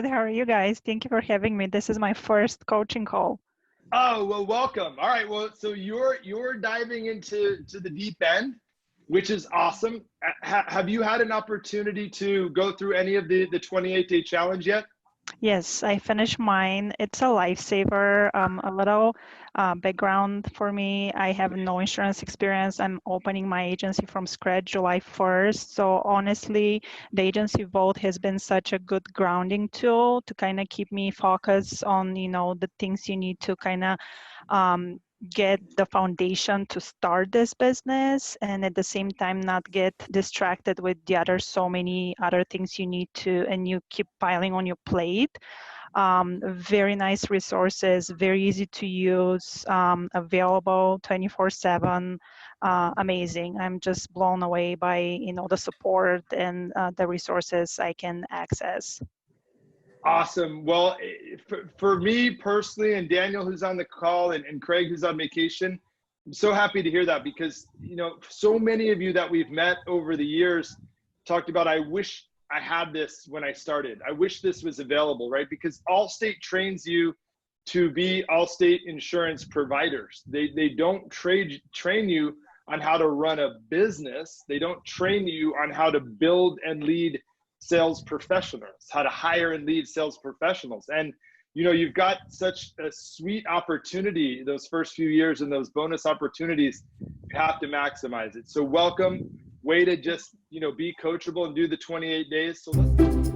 good. How are you guys? Thank you for having me. This is my first coaching call. Oh, well, welcome. All right. Well, so you're diving into the deep end, which is awesome. Have you had an opportunity to go through any of the 28-day challenge yet? Yes, I finished mine. It's a lifesaver. A little background for me. I have no insurance experience. I'm opening my agency from scratch July 1st. So honestly, the agency vote has been such a good grounding tool to kind of keep me focused on, the things you need to kind of get the foundation to start this business, and at the same time not get distracted with the other so many other things you need to, and you keep piling on your plate. Very nice resources, very easy to use, available 24/7. Amazing. I'm just blown away by the support and the resources I can access. Awesome. Well, for me personally, and Daniel who's on the call, and Craig who's on vacation, I'm so happy to hear that, because so many of you that we've met over the years talked about, I wish I had this when I started. I wish this was available, right? Because Allstate trains you to be Allstate insurance providers. They don't train you on how to run a business. They don't train you on how to build and lead sales professionals, how to hire and lead sales professionals. And you've got such a sweet opportunity those first few years, and those bonus opportunities, you have to maximize it. So welcome. Way to just be coachable and do the 28 days. So let's